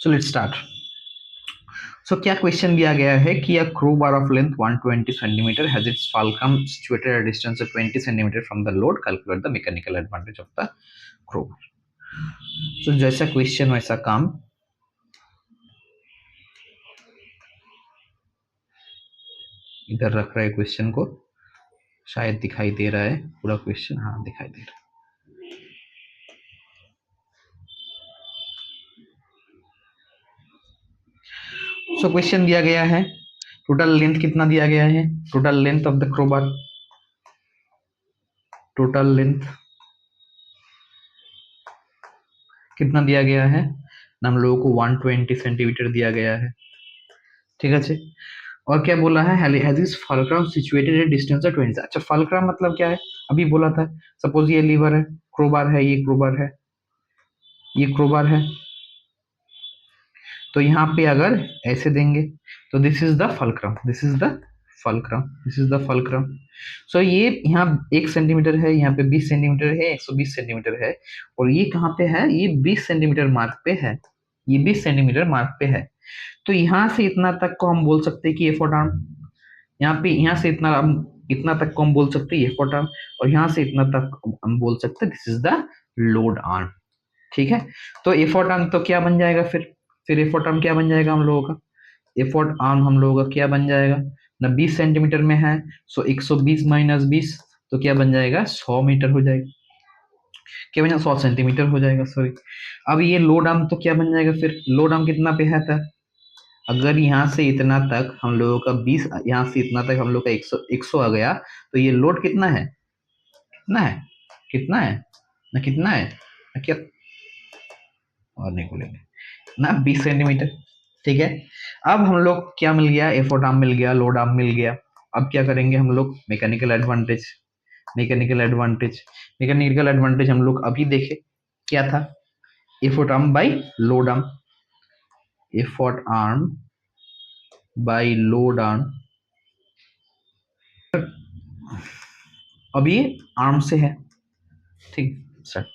So let's start. सो क्या question दिया गया है कि a crowbar of length 120 centimetre has its fulcrum situated at distance of 20 centimetre from the load, calculate the mechanical advantage of the crowbar. So जैसा question वैसा काम। इधर रख रहे क्वेश्चन को, शायद दिखाई दे रहा है पूरा क्वेश्चन। हाँ, दिखाई दे रहा है। सो क्वेश्चन दिया गया है, टोटल लेंथ कितना दिया गया है, total length of the crow bar, total length कितना दिया गया है ना, हम लोगों को 120 सेंटीमीटर दिया गया है। ठीक है। और क्या बोला है, has this fulcrum situated at distance of 20। अच्छा, फलक्रम मतलब क्या है, अभी बोला था। सपोज ये लीवर है, क्रोबार है, ये क्रोबार है, ये क्रोबार है। तो यहाँ पे अगर ऐसे देंगे तो this is the fulcrum, this is the fulcrum, this is the fulcrum. So ये यहाँ 1 सेंटीमीटर है, यहाँ पे 20 सेंटीमीटर है, 120 सेंटीमीटर है, और ये कहाँ पे है, ये 20 सेंटीमीटर मार्क पे है, ये 20 सेंटीमीटर मार्क पे है। तो यहाँ से इतना तक को हम बोल सकते हैं कि एफोर्ट आर्म, यहाँ पे यहाँ से इतना तक को हम बोल सकते हैं एफोर्ट आर्म, और यहाँ से इतना तक हम बोल सकते हैं this is the load arm. ठीक है। तो एफोर्ट आर्म तो क्या बन जाएगा, फिर एफोर्ट आर्म क्या बन जाएगा हम लोगों का, एफोर्ट आर्म हम लोगों का क्या बन जाएगा ना, 20 सेंटीमीटर में है, सो 120 माइनस 20 तो क्या बन जाएगा, 100 मीटर हो जाएगा, क्या बन जाएगा, 100 सेंटीमीटर हो जाएगा, सॉरी। अब ये लोड आर्म तो क्या बन जाएगा, फिर लोड आर्म कितना पे है था, अगर यहाँ से इतना तक हम लोगों का 20, यहाँ से इतना तक हम लोग का 100 आ गया, तो ये लोड कितना है, कितना है, कितना है ना, कितना है ना, क्या, और नहीं बोलेंगे ना, 20 सेंटीमीटर। ठीक है। अब हम लोग क्या मिल गया, एफोर्ट आर्म मिल गया, लोड आर्म मिल गया। अब क्या करेंगे हम लोग, mechanical advantage, mechanical advantage, mechanical advantage हम लोग अभी देखे क्या था, effort arm by load arm, effort arm by load arm. अब ये आर्म से है, ठीक सर।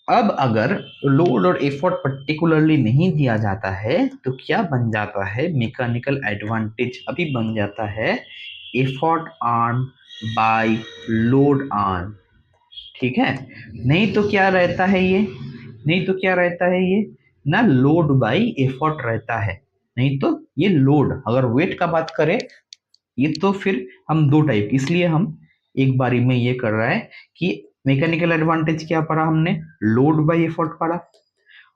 अब अगर लोड और एफर्ट पर्टिकुलरली नहीं दिया जाता है तो क्या बन जाता है, मैकेनिकल एडवांटेज अभी बन जाता है effort arm by load arm. ठीक है। नहीं तो क्या रहता है ये, नहीं तो क्या रहता है ये ना, लोड बाय एफर्ट रहता है। नहीं तो ये लोड, अगर वेट का बात करें ये तो फिर हम दो टाइप, इसलिए हम एक बारी में ये कर रहा है कि मैकेनिकल एडवांटेज क्या पढ़ा हमने, लोड बाय एफर्ट पढ़ा।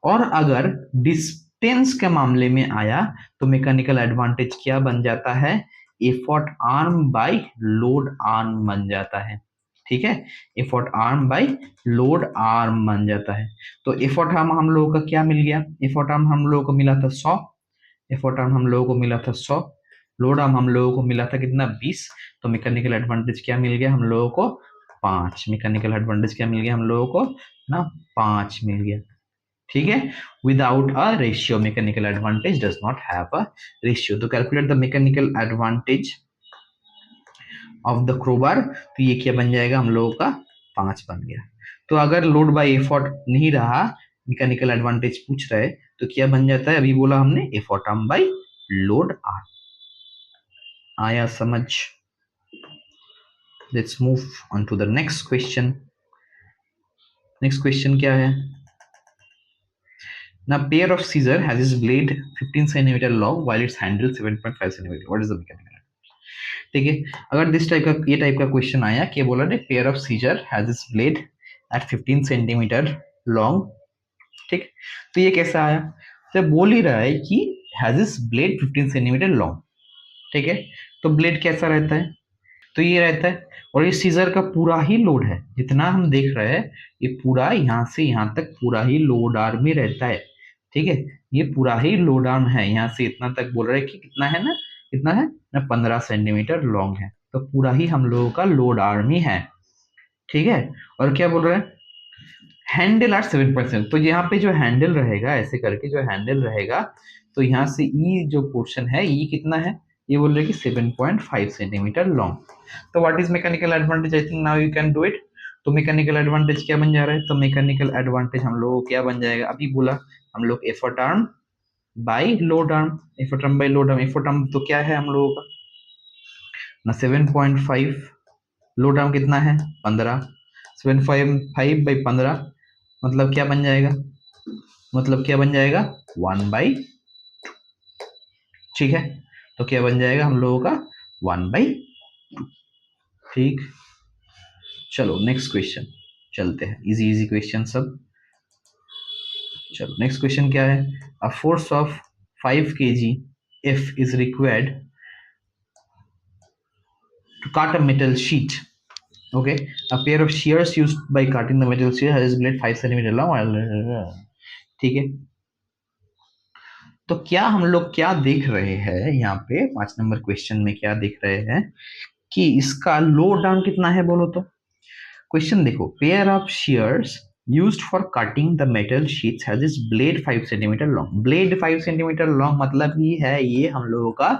और अगर डिस्टेंस के मामले में आया तो मैकेनिकल एडवांटेज क्या बन जाता है, effort arm by load arm बन जाता है। ठीक है, effort arm by load arm बन जाता है। तो एफर्ट आर्म हम लोगों का क्या मिल गया, एफर्ट आर्म हम लोगों को मिला था 100, एफर्ट आर्म हम लोगों को मिला था 100, लोड आर्म हम लोगों को मिला था कितना, 20। तो मैकेनिकल एडवांटेज क्या मिल गया हम लोगों को, 5। मैकेनिकल एडवांटेज क्या मिल गया हम लोगों को ना, 5 मिल गया। ठीक है। Without a ratio, mechanical advantage does not have a ratio. तो calculate the mechanical advantage of the crowbar, तो ये क्या बन जाएगा हम लोगों का, 5 बन गया। तो अगर लोड बाय एफर्ट नहीं रहा, मैकेनिकल एडवांटेज पूछ रहे, तो क्या बन जाता है, अभी बोला हमने effort arm by load arm. आया समझ। Let's move on to the next question. Next question क्या है ना, pair of scissor has its blade 15 centimetre long while its handle 7.5 centimetre, what is the mechanical. ठीक है। अगर दिस टाइप का, ये टाइप का क्वेश्चन आया कि बोला ने pair of scissor has its blade at 15 centimetre long, ठीक, तो ये कैसा आया, तो बोल ही रहा है कि has its blade 15 centimetre long. ठीक है। तो ब्लेड कैसा रहता है, तो ये रहता है, और ये सीजर का पूरा ही लोड है, जितना हम देख रहे हैं ये पूरा यहाँ से यहाँ तक पूरा ही लोड आर्म में रहता है। ठीक है, ये पूरा ही लोड आर्म है, यहाँ से इतना तक बोल रहे हैं कि कितना है ना, कितना है ना, 15 सेंटीमीटर लॉन्ग है, तो पूरा ही हम लोगों का लोड आर्म ही है। ठीक है। और क्या बोल रहे हैं, हैंडल आर 7%, तो यहाँ पे जो हैंडल रहेगा, ऐसे करके जो हैंडल रहेगा, तो यहाँ से ई जो पोर्शन है, ई कितना है, ये बोल रहे हैं कि 7.5 सेंटीमीटर लॉन्ग। तो what is mechanical advantage, I think now you can do it. तो मैकेनिकल एडवांटेज क्या बन जा रहा है, तो मैकेनिकल एडवांटेज हम लोग क्या बन जाएगा, अभी बोला हम लोग effort arm by load arm, effort arm by load arm. Effort arm तो क्या है हम लोगों का ना 7.5, लोड आर्म कितना है 15, 7.5/15 मतलब क्या बन जाएगा, मतलब क्या बन जाएगा 1/, ठीक है। तो क्या बन जाएगा हम लोगों का 1/, ठीक। चलो नेक्स्ट क्वेश्चन चलते हैं, इजी इजी क्वेश्चन सब। चलो नेक्स्ट क्वेश्चन क्या है, a force of 5 kg if is required to cut a metal sheet. Okay, a pair of shears used by cutting the metal sheet has a blade 5 cm long. ठीक है, तो क्या हम लोग क्या देख रहे हैं यहाँ पे 5 नंबर क्वेश्चन में, क्या देख रहे हैं कि इसका लोड डाउन कितना है बोलो तो। क्वेश्चन देखो, pair of shears used for cutting the metal sheets has its blade 5 cm long. Blade 5 cm long मतलब ही है ये हम लोगों का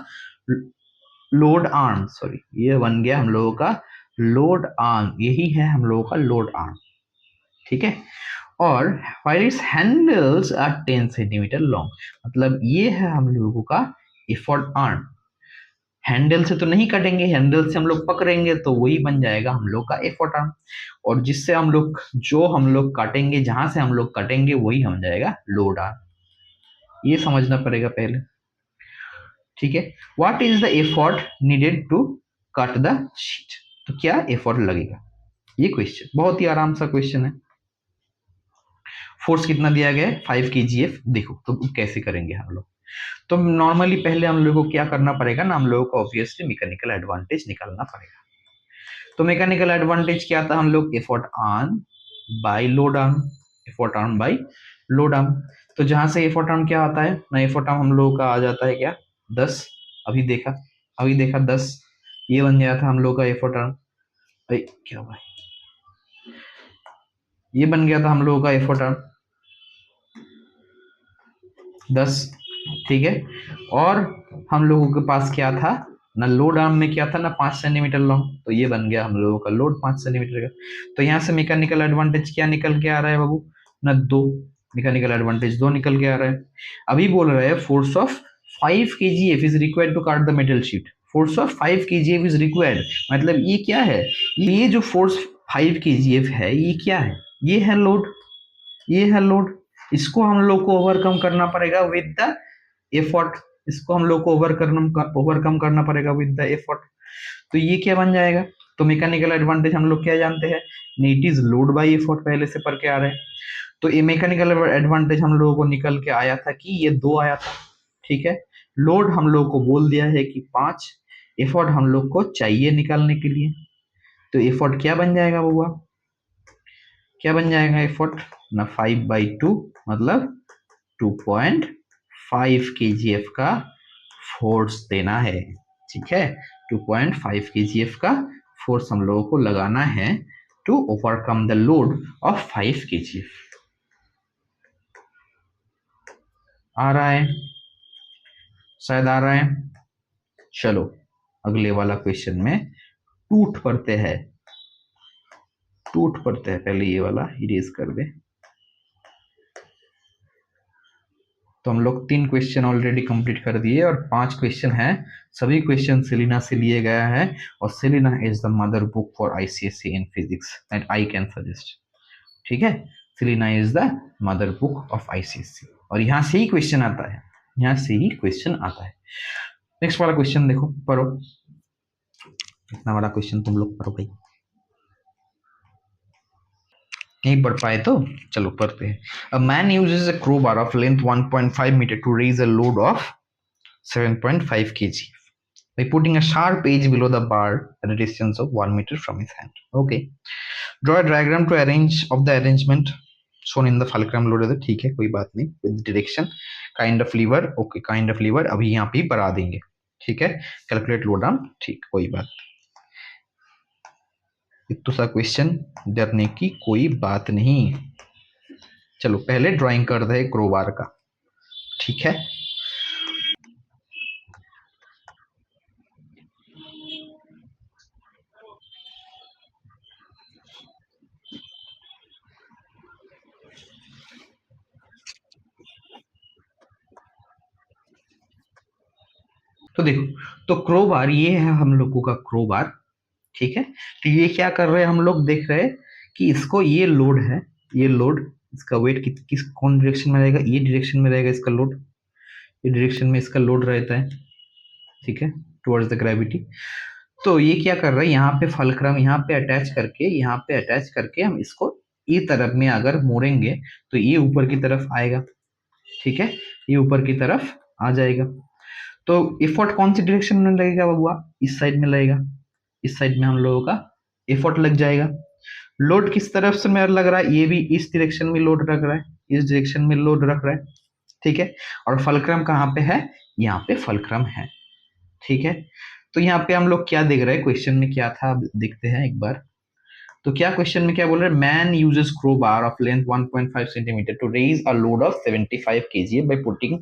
लोड आर्म, सॉरी ये बन गया हम लोगों का लोड आर्म, यही है हम लोगों का लोड आर्म, ठीक है। और while its handles are 10 cm long, मतलब ये है हम लोगों का एफर्ट आर्म। हैंडल से तो नहीं कटेंगे, हैंडल से हम लोग पकड़ेंगे तो वही बन जाएगा हम लोग का एफर्ट आर्म, और जिससे हम लोग जो हम लोग काटेंगे, जहां से हम लोग कटेंगे वही हो जाएगा लोड आर्म। ये समझना पड़ेगा पहले, ठीक है। What is the effort needed to cut the sheet, तो क्या एफर्ट लगेगा, ये क्वेश्चन बहुत ही आराम सा क्वेश्चन है। फोर्स कितना दिया गया है 5 kgf, देखो तो कैसे करेंगे हम लोग। तो नॉर्मली पहले हम लोगों को क्या करना पड़ेगा ना, हम लोगों को ऑब्वियसली मैकेनिकल एडवांटेज निकालना पड़ेगा। तो मैकेनिकल एडवांटेज क्या था हम लोग, effort arm by load arm, effort arm by load arm. तो जहां से एफर्ट आर्म क्या आता है ना, एफर्ट आर्म हम लोगों का आ जाता है क्या 10, अभी देखा 10, ये बन गया था हम लोग का एफर्ट आर्म, क्या हुआ, ये बन गया था हम लोगों का एफर्ट आर्म 10, ठीक है। और हम लोगों के पास क्या था ना, लोड आर्म में क्या था ना 5 सेंटीमीटर लॉन्ग, तो ये बन गया हम लोगों का लोड 5 सेंटीमीटर का। तो यहाँ से मैकेनिकल एडवांटेज क्या निकल के आ रहा है बाबू ना, 2, मैकेनिकल एडवांटेज 2 निकल के आ रहा है। अभी बोल रहे हैं force of 5 kgf is required to cut the metal sheet, force of 5 kgf is required, मतलब ये क्या है, ये जो फोर्स 5 kgf है ये क्या है, ये है लोड, ये है लोड, इसको हम लोग को ओवरकम करना पड़ेगा विद द एफर्ट, इसको हम लोग को ओवरकम करना पड़ेगा विद द एफर्ट। तो ये क्या बन जाएगा, तो मैकेनिकल एडवांटेज हम लोग क्या जानते हैं, it is load bye effort, पहले से पढ़ के आ रहे हैं। तो ये मैकेनिकल एडवांटेज हम लोगों को निकल के आया था कि ये 2 आया था, ठीक है। लोड हम लोग को बोल दिया है कि 5, एफर्ट हम लोग को चाहिए निकालने के लिए, तो एफर्ट क्या बन जाएगा बुआ, क्या बन जाएगा एफर्ट ना 5/2 मतलब 2.5 kgf का फोर्स देना है, ठीक है। 2.5 kgf का फोर्स हम लोगों को लगाना है to overcome the load of 5 kgf। आ रहा है, शायद आ रहा है। चलो अगले वाला क्वेश्चन में टूट पड़ते हैं, टूट पड़ते हैं, पहले ये वाला इरेज कर दे। तो हम लोग 3 क्वेश्चन ऑलरेडी कंप्लीट कर दिए और 5 क्वेश्चन हैं, सभी क्वेश्चन सेलिना से लिए गया है, और Selina is the mother book for ICSE in physics and I can suggest, ठीक है। Selina is the mother book of ICSE, और यहाँ से ही क्वेश्चन आता है, यहाँ से ही क्वेश्चन आता है। नेक्स्ट वाला क्वेश्चन देखो, पढ़ो, इतना बड़ा क्वेश्चन तुम लोग पढ़ो भाई, नहीं पढ़ पाए तो चलो पढ़ते हैं। A man uses a crowbar of length 1.5 metre to raise a load of 7.5 kg by putting a sharp edge below the bar at a distance of 1 meter from his hand. Okay. Draw a diagram to arrange of the arrangement shown in the fulcrum load. ठीक है कोई बात नहीं, with direction kind of lever, okay kind of lever अभी यहाँ पे बढ़ा देंगे, ठीक है। कैलकुलेट लोड आर्म, ठीक कोई बात, इतना सा क्वेश्चन डरने की कोई बात नहीं। चलो पहले ड्राइंग कर दे क्रोबार का, ठीक है। तो देखो, तो क्रोबार ये है हम लोगों का क्रोबार, ठीक है। तो ये क्या कर रहे हैं, हम लोग देख रहे हैं कि इसको ये लोड है, ये लोड, इसका वेट किस कौन डायरेक्शन में रहेगा, ये डायरेक्शन में रहेगा इसका लोड, ये डायरेक्शन में इसका लोड रहता है, ठीक है, टुवर्ड्स द ग्रेविटी। तो ये क्या कर रहा है, यहाँ पे फलक्रम यहाँ पे अटैच करके, यहाँ पे अटैच करके हम इसको ई तरफ में अगर मोड़ेंगे तो ये ऊपर की तरफ आएगा, ठीक है, ये ऊपर की तरफ आ जाएगा। तो एफर्ट कौन सी डायरेक्शन में लगेगा बबुआ, इस साइड में लगेगा, इस साइड में हम लोगों का एफर्ट लग जाएगा। लोड किस तरफ से मेरा लग रहा है, ये भी इस डायरेक्शन में लोड रख रहा है, इस डायरेक्शन में लोड रख रहा है, ठीक है। और फलक्रम कहाँ पे है, यहाँ पे फलक्रम है, ठीक है। तो यहाँ पे हम लोग क्या देख रहे हैं, क्वेश्चन में क्या था देखते हैं एक बार। तो क्या क्वेश्चन में क्या बोल रहे हैं, man uses crowbar of length 1.5 centimetre to raise a load of 75 kg by putting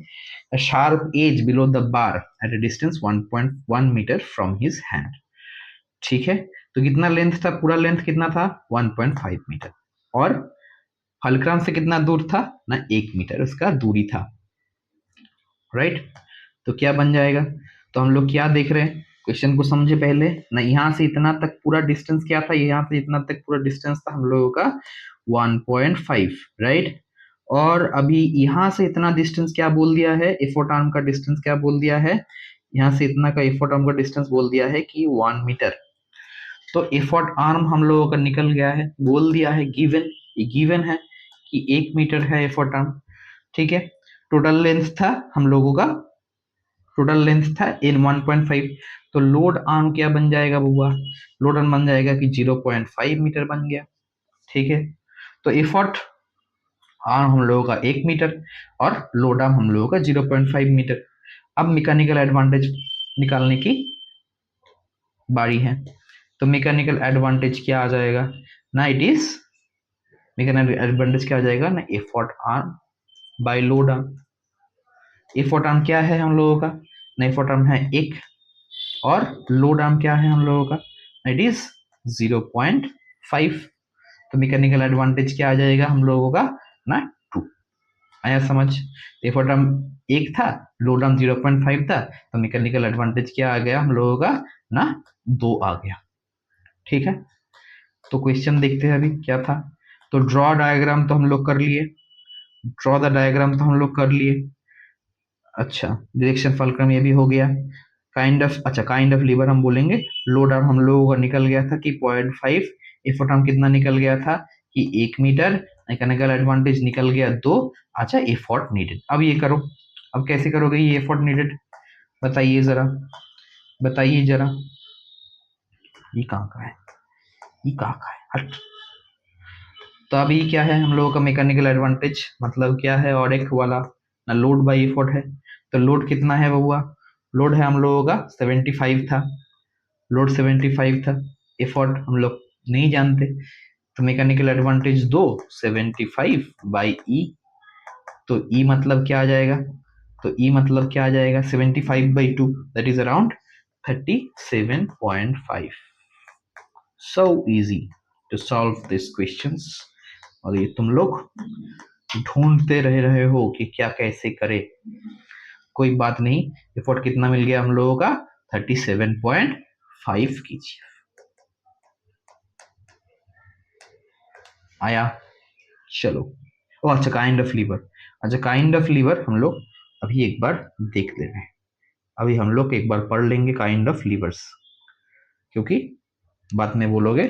a sharp edge below the bar at a distance 1.1 meter from his hand, ठीक है। तो कितना लेंथ था, पूरा लेंथ कितना था 1.5 मीटर, और fulcrum से कितना दूर था ना, 1 मीटर उसका दूरी था, राइट। तो क्या बन जाएगा, तो हम लोग क्या देख रहे हैं, क्वेश्चन को समझे पहले ना, यहाँ से इतना तक पूरा डिस्टेंस क्या था, यहाँ से इतना तक पूरा डिस्टेंस था हम लोगों का 1.5, राइट। और अभी यहाँ से इतना डिस्टेंस क्या बोल दिया है, एफोर्ट आर्म का डिस्टेंस क्या बोल दिया है, यहाँ से इतना का एफोर्ट आर्म का डिस्टेंस बोल दिया है कि 1 मीटर। तो एफोर्ट आर्म हम लोगों का निकल गया है, बोल दिया है गिवन, ये गिवन है कि 1 मीटर है एफोर्ट आर्म, ठीक है। टोटल लेंथ था हम लोगों का, टोटल लेंथ था इन 1.5, तो लोड आर्म क्या बन जाएगा बुआ, लोड आर्म बन जाएगा कि 0.5 मीटर बन गया, ठीक है। तो एफर्ट आर्म हम लोगों का 1 मीटर और लोड आर्म हम लोगों का 0.5 मीटर। अब मैकेनिकल एडवांटेज निकालने की बारी है। तो मैकेनिकल एडवांटेज क्या आ जाएगा ना, इट इज मैकेनिकल एडवांटेज क्या आ जाएगा ना, effort arm by load arm. Effort arm क्या है हम लोगों का ना, एफर्ट आर्म है 1, और लोड आर्म क्या है हम लोगों का, इट इज 0.5। तो मैकेनिकल एडवांटेज क्या आ जाएगा हम लोगों का ना, 2। आया समझ, एफर्ट आर्म 1 था, लोड आर्म 0.5 था, तो मैकेनिकल एडवांटेज क्या आ गया हम लोगों का ना, 2 आ गया, ठीक है। तो क्वेश्चन देखते हैं अभी क्या था। तो ड्रॉ डायग्राम तो हम लोग कर लिए, ड्रॉ द डायग्राम तो हम लोग कर लिए, अच्छा डायरेक्शन फलक्रम ये भी हो गया। काइंड ऑफ, अच्छा काइंड ऑफ लीवर हम बोलेंगे, लोड आर्म हम लोगों का निकल गया था कि 0.5, एफर्ट आर्म कितना निकल गया था कि 1 मीटर, मैकेनिकल एडवांटेज निकल गया 2। अच्छा एफर्ट नीडेड, अब ये करो, अब कैसे करोगे ये एफर्ट नीडेड, बताइए जरा, बताइए जरा, ये कहाँ का है, ये कहाँ का है, हट। तो अभी क्या है हम लोगों का मैकेनिकल एडवांटेज, मतलब क्या है, और एक वाला ना, लोड बाई एफर्ट है। तो लोड कितना है बउआ, लोड है हम लोगों का 75 था, लोड 75 था, एफर्ट हम लोग नहीं जानते, तो मैकेनिकल एडवांटेज दो 75 बाई ई। तो ई मतलब क्या आ जाएगा, तो ई मतलब क्या आ जाएगा 75/2, that is around 37.5। So easy to solve this questions. और ये तुम लोग ढूंढते रहे हो कि क्या कैसे करे, कोई बात नहीं, एफर्ट कितना मिल गया हम लोगों का 37.5 कीजिए, आया, चलो। ओ अच्छा काइंड ऑफ लीवर, अच्छा काइंड ऑफ लीवर हम लोग अभी एक बार देख ले रहे हैं, अभी हम लोग एक बार पढ़ लेंगे काइंड ऑफ लीवर्स, क्योंकि बाद में बोलोगे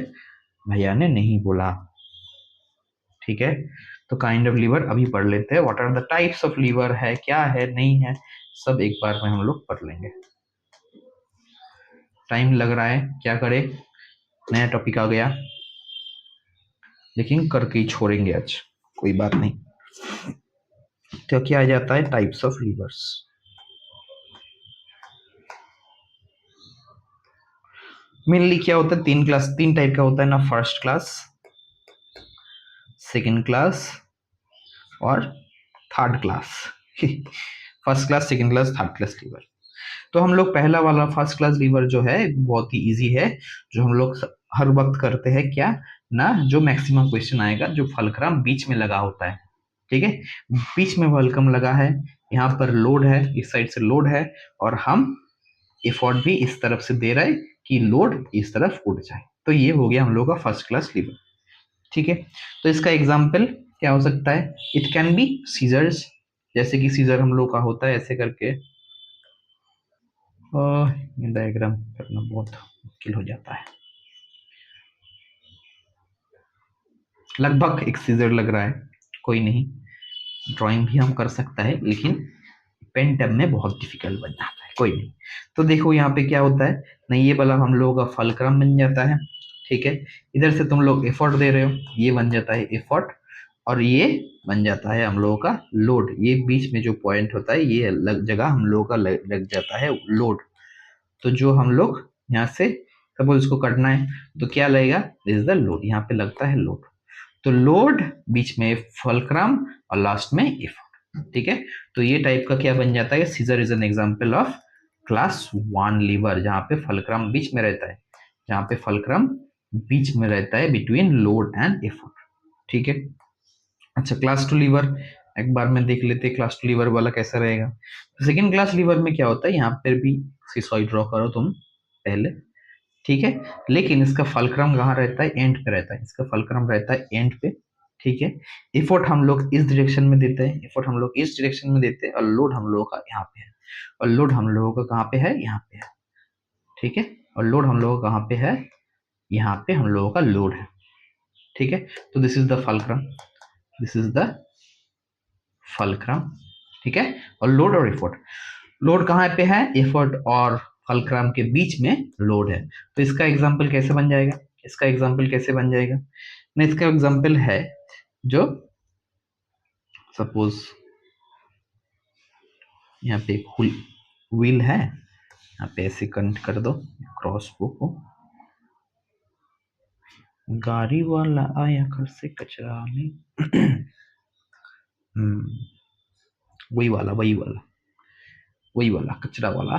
भैया ने नहीं बोला, ठीक है। तो काइंड ऑफ लीवर अभी पढ़ लेते हैं, what are the types of lever है, क्या है नहीं है, सब एक बार में हम लोग पढ़ लेंगे। टाइम लग रहा है, क्या करे, नया टॉपिक आ गया, लेकिन करके ही छोड़ेंगे आज, कोई बात नहीं। तो क्या आ जाता है टाइप्स ऑफ लीवर्स, मेनली क्या होता है, तीन टाइप का होता है ना, फर्स्ट क्लास, सेकेंड क्लास और third class. First class, second class, third class lever. तो हम लोग पहला वाला फर्स्ट क्लास लीवर जो है बहुत ही इजी है, जो हम लोग हर वक्त करते हैं क्या ना, जो मैक्सिमम क्वेश्चन आएगा जो फलक्रम बीच में लगा होता है, ठीक है, बीच में फलक्रम लगा है, यहाँ पर लोड है, इस साइड से लोड है, और हम एफर्ट भी इस तरफ से दे रहा है कि लोड इस तरफ उड़ जाए। तो ये हो गया हम लोग का फर्स्ट क्लास लीवर। ठीक है, तो इसका एग्जाम्पल क्या हो सकता है? इट कैन बी सीजर्स, जैसे कि सीजर हम लोग का होता है ऐसे करके। ये डायग्राम करना बहुत मुश्किल हो जाता है। लगभग एक सीजर लग रहा है, कोई नहीं, ड्राइंग भी हम कर सकता है, लेकिन पेन टैब में बहुत डिफिकल्ट बन जाता है, कोई नहीं। तो देखो यहाँ पे क्या होता है ना, ये वाला हम लोगों का फलक्रम बन जाता है। ठीक है, इधर से तुम लोग एफर्ट दे रहे हो, ये बन जाता है एफर्ट, और ये बन जाता है हम लोगों का लोड। ये बीच में जो पॉइंट होता है ये अलग जगह हम लोगों का लग जाता है लोड। तो जो हम लोग यहाँ से सपोज इसको करना है तो क्या लगेगा, दिस इज द लोड, यहाँ पे लगता है लोड। तो लोड, बीच में फलक्रम, और लास्ट में एफर्ट। ठीक है, तो ये टाइप का क्या बन जाता है, scissor is an example of class 1 lever, जहाँ पे फलक्रम बीच में रहता है, जहाँ पे फलक्रम बीच में रहता है बिटवीन लोड एंड एफर्ट। ठीक है, अच्छा क्लास 2 लीवर एक बार में देख लेते हैं, क्लास 2 लीवर वाला कैसा रहेगा। तो सेकेंड क्लास लीवर में क्या होता है, यहाँ पर भी सीसॉइड ड्रॉ करो तुम पहले। ठीक है, लेकिन इसका फलक्रम कहाँ रहता है, एंड पे रहता है, इसका फलक्रम रहता है एंड पे। ठीक है, एफर्ट हम लोग इस डायरेक्शन में देते हैं, एफर्ट हम लोग इस डायरेक्शन में देते हैं, और लोड हम लोगों का यहाँ पे है, और लोड हम लोगों का कहाँ पे है, यहाँ पे है। ठीक है, और लोड हम लोगों का कहाँ पे है, यहाँ पे हम लोगों का लोड है। ठीक है, तो this is the fulcrum, this is the fulcrum. ठीक है, और लोड और एफर्ट, लोड कहाँ पे है, एफर्ट और फलक्रम के बीच में लोड है। तो इसका एग्जाम्पल कैसे बन जाएगा, इसका एग्जाम्पल कैसे बन जाएगा ना, इसका एग्जाम्पल है जो सपोज यहाँ पे एक व्हील है, यहाँ पे ऐसे कनेक्ट कर दो क्रॉस को, गाड़ी वाला आया घर से कचरा में वही वाला वही वाला वही वाला कचरा वाला,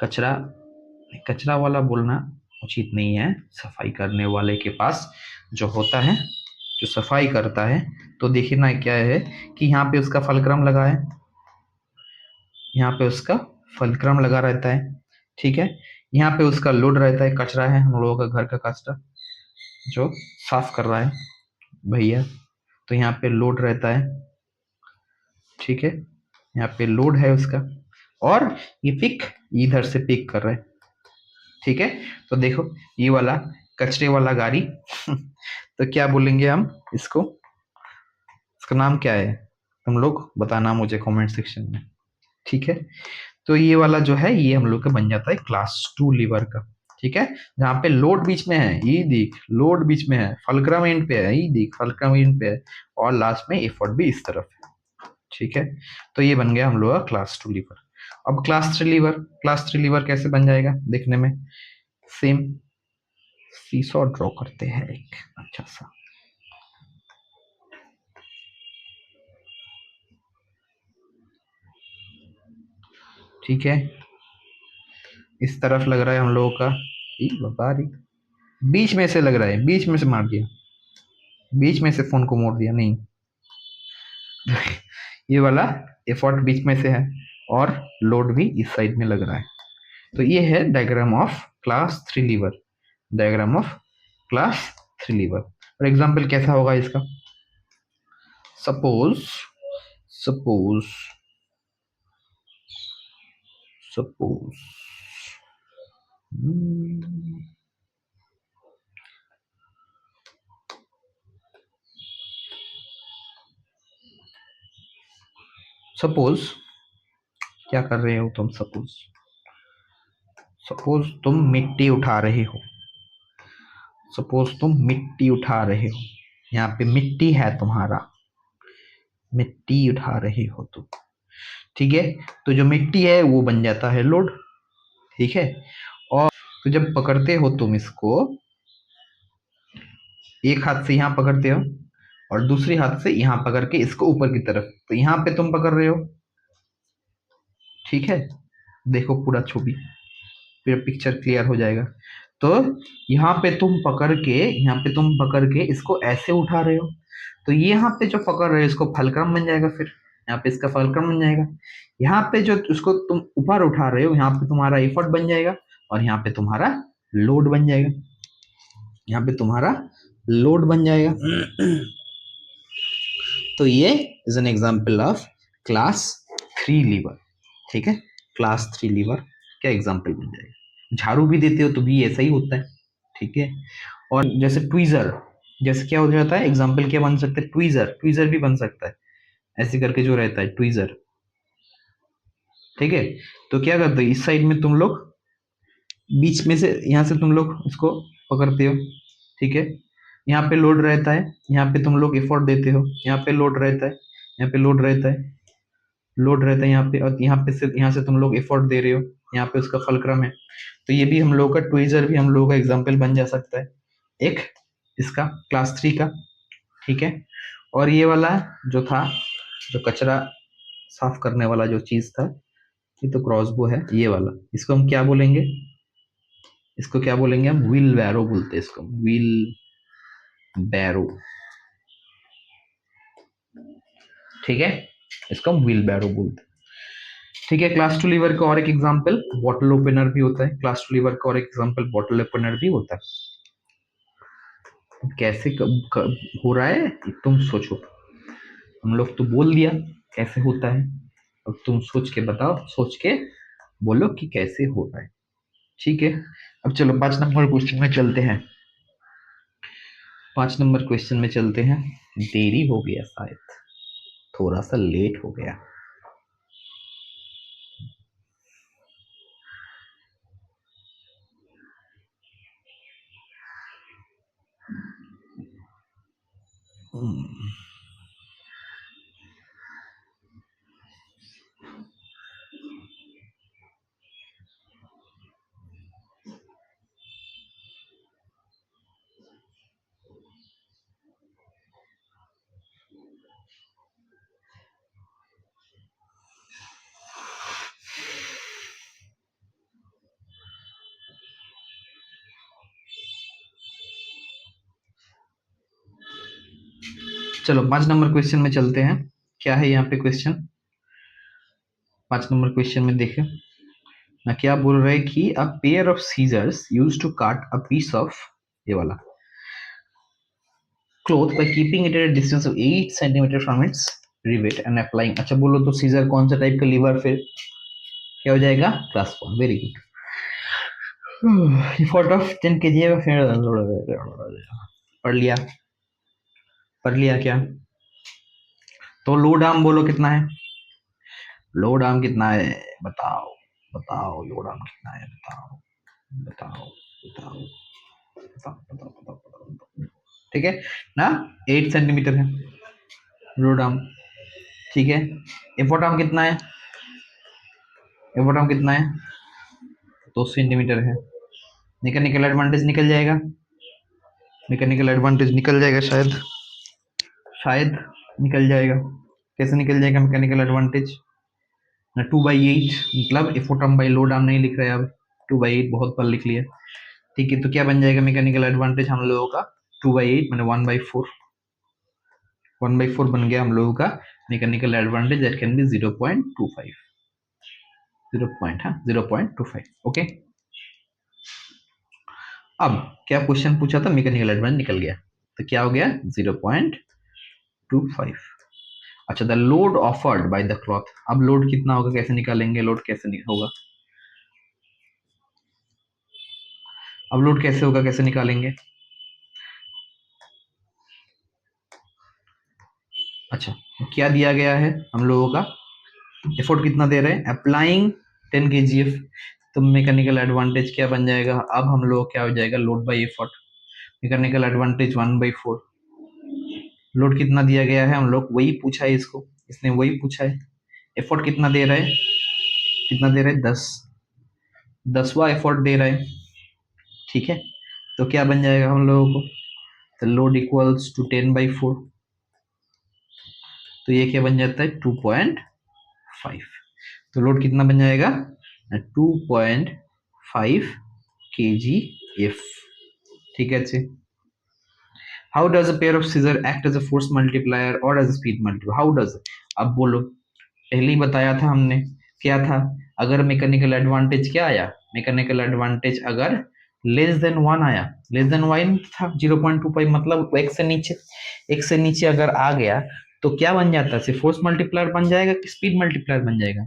कचरा कचरा वाला बोलना उचित नहीं है, सफाई करने वाले के पास जो होता है, जो सफाई करता है। तो देखिए ना क्या है कि यहाँ पे उसका फलक्रम लगा है, यहाँ पे उसका फलक्रम लगा रहता है। ठीक है, यहाँ पे उसका लोड रहता है, कचरा है हम लोगों का घर का कचरा जो साफ कर रहा है भैया, तो यहाँ पे लोड रहता है। ठीक है, यहाँ पे लोड है उसका, और ये पिक इधर से पिक कर रहा है। ठीक है, तो देखो ये वाला कचरे वाला गाड़ी तो क्या बोलेंगे हम इसको, इसका नाम क्या है, तुम लोग बताना मुझे कमेंट सेक्शन में। ठीक है, तो ये वाला जो है ये हम लोग का बन जाता है क्लास 2 लीवर का। ठीक है, जहाँ पे लोड बीच में है, ये देख लोड बीच में है, फलक्रम एंड पे है, ये देख फलक्रम एंड पे है, और लास्ट में एफर्ट भी इस तरफ है। ठीक है, तो ये बन गया हम लोग का क्लास 2 लीवर। अब क्लास 3 लीवर, क्लास 3 लीवर कैसे बन जाएगा देखने में, सेम सीसॉ ड्रॉ करते हैं एक अच्छा सा। ठीक है, इस तरफ लग रहा है हम लोगों का, बीच में से लग रहा है, बीच में से मार दिया, बीच में से फोन को मोड़ दिया, नहीं ये वाला एफर्ट बीच में से है, और लोड भी इस साइड में लग रहा है। तो ये है diagram of class 3 lever, diagram of class 3 lever. और एग्जाम्पल कैसा होगा इसका, सपोज सपोज सपोज सपोज क्या कर रहे हो तुम, सपोज सपोज तुम मिट्टी उठा रहे हो, सपोज तुम मिट्टी उठा रहे हो, यहाँ पे मिट्टी है तुम्हारा, मिट्टी उठा रहे हो तुम। ठीक है, तो जो मिट्टी है वो बन जाता है लोड। ठीक है, और तो जब पकड़ते हो तुम इसको, एक हाथ से यहाँ पकड़ते हो और दूसरे हाथ से यहाँ पकड़ के इसको ऊपर की तरफ, तो यहाँ पे तुम पकड़ रहे हो। ठीक है, देखो पूरा छवि, फिर पिक्चर क्लियर हो जाएगा। तो यहाँ पे तुम पकड़ के, यहाँ पे तुम पकड़ के इसको ऐसे उठा रहे हो, तो ये यहाँ पे जो पकड़ रहे हो इसको फलक्रम बन जाएगा फिर, यहाँ पे इसका फलक्रम बन जाएगा। यहाँ पे जो उसको तुम ऊपर उठा रहे हो, यहाँ पे तुम्हारा एफर्ट बन जाएगा और यहाँ पे तुम्हारा लोड बन जाएगा, यहाँ पे तुम्हारा लोड बन जाएगा। तो ये is an example of class 3 lever. ठीक है, क्लास 3 लीवर क्या एग्जाम्पल बन जाएगा। झाड़ू भी देते हो तो भी ऐसा ही होता है। ठीक है, और जैसे ट्वीजर, जैसे क्या हो जाता है, एग्जाम्पल क्या बन सकता है, ट्वीजर, ट्वीजर भी बन सकता है ऐसे करके जो रहता है ट्वीजर। ठीक है, तो क्या करते हो, इस साइड में तुम लोग बीच में से यहाँ से तुम लोग इसको पकड़ते हो। ठीक है, यहाँ पे लोड रहता है, यहाँ पे तुम लोग एफर्ट देते हो, यहाँ पे लोड रहता है, यहाँ पे लोड रहता है, लोड रहता है यहाँ पे, और यहाँ से तुम लोग एफर्ट दे रहे हो, यहाँ पे उसका फलक्रम है। तो ये भी हम लोग का ट्वीजर भी हम लोगों का एग्जाम्पल बन जा सकता है एक इसका क्लास 3 का। ठीक है, और ये वाला जो था, जो कचरा साफ करने वाला जो चीज था, ये तो क्रॉसबो है, ये वाला इसको हम क्या बोलेंगे, इसको क्या बोलेंगे हम, व्हील बैरो बोलते हैं इसको, व्हील बैरो। ठीक है, इसको हम व्हील बैरो बोलते हैं। ठीक है, क्लास 2 लीवर का और एक एग्जांपल बॉटल ओपनर भी होता है, क्लास 2 लीवर का और एक एग्जांपल बॉटल ओपनर भी होता है। कैसे हो रहा है तुम सोचो, हम लोग तो बोल दिया कैसे होता है, अब तुम सोच के बताओ, सोच के बोलो कि कैसे हो रहा है। ठीक है, अब चलो 5 नंबर क्वेश्चन में चलते हैं। 5 नंबर क्वेश्चन में चलते हैं। देरी हो गया, शायद थोड़ा सा लेट हो गया। चलो 5 नंबर क्वेश्चन में चलते हैं। क्या है यहाँ पे क्वेश्चन, 5 नंबर क्वेश्चन में देखें ना, क्या बोल रहे हैं कि a pair of scissors use to cut a piece of, ये वाला cloth by keeping it at a distance of 8 centimeter from its rivet and applying। अच्छा बोलो तो सीजर कौन सा टाइप का लीवर, फिर क्या हो जाएगा, class 1। Very good. Effort of 10 kg है, फिर पढ़ लिया, पढ़ लिया क्या। तो लोड आर्म बोलो कितना है, लोड आर्म कितना है, बताओ बताओ, लोड आर्म कितना है, बताओ बताओ बताओ बताओ बताओ बताओ बताओ। ठीक है ना, 8 सेंटीमीटर है लोड आर्म। ठीक है, एफर्ट आर्म कितना है, एफर्ट आर्म कितना है, 2 सेंटीमीटर है। मैकेनिकल एडवांटेज निकल जाएगा, मैकेनिकल एडवांटेज निकल जाएगा, शायद शायद निकल जाएगा। कैसे निकल जाएगा मैकेनिकल एडवांटेज, 2/8, मतलब effort arm by load arm नहीं लिख रहे अब, 2/8 बहुत बार लिख लिया। ठीक है, तो क्या बन जाएगा मैकेनिकल एडवांटेज हम लोगों का, 2/8 मैंने 1/4, 1/4 बन गया हम लोगों का mechanical advantage, that can be 0.25, 0.25। Okay, अब क्या क्वेश्चन पूछा था, मैकेनिकल एडवांटेज निकल गया, तो क्या हो गया 0.25। अच्छा, the load offered by the cloth, अब लोड कितना होगा, कैसे निकालेंगे, लोड कैसे होगा, अब लोड कैसे होगा, कैसे निकालेंगे। अच्छा, क्या दिया गया है हम लोगों का, एफर्ट कितना दे रहे हैं, अप्लाइंग 10 kgf, तो मैकेनिकल एडवांटेज क्या बन जाएगा, अब हम लोग क्या हो जाएगा, load by effort, mechanical advantage 1/4। Load कितना दिया गया है, हम लोग वही पूछा है इसको, इसने वही पूछा है। एफर्ट कितना दे रहा है, कितना दे रहा है, 10, 10वां एफर्ट दे रहा है। ठीक है, तो क्या बन जाएगा हम लोगों को, तो लोड इक्वल्स टू 10/4, तो ये क्या बन जाता है 2.5। तो लोड कितना बन जाएगा, 2.5 kgf। ठीक है अच्छे, how does a pair of scissor act as a force multiplier और as a speed multiplier, how does, अब बोलो पहले ही बताया था हमने, क्या था, अगर मैकेनिकल एडवांटेज क्या आया, मैकेनिकल एडवांटेज अगर लेस देन वन आया, लेस देन वन था 0.25, मतलब एक से नीचे अगर आ गया तो क्या बन जाता है, सिर्फ फोर्स मल्टीप्लायर बन जाएगा कि स्पीड मल्टीप्लायर बन जाएगा,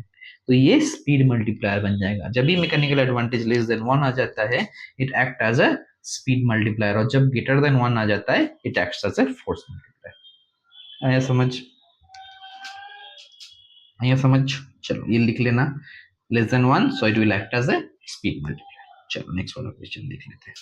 तो ये स्पीड मल्टीप्लायर बन जाएगा। जब भी mechanical advantage less than one आ जाता है it act as a speed multiplier, और जब ग्रेटर देन वन आ जाता है it act as a force multiplier. आया समझ, आया समझ। चलो ये लिख लेना, less than one so it will act as a speed multiplier. चलो नेक्स्ट वाला क्वेश्चन देख लेते हैं।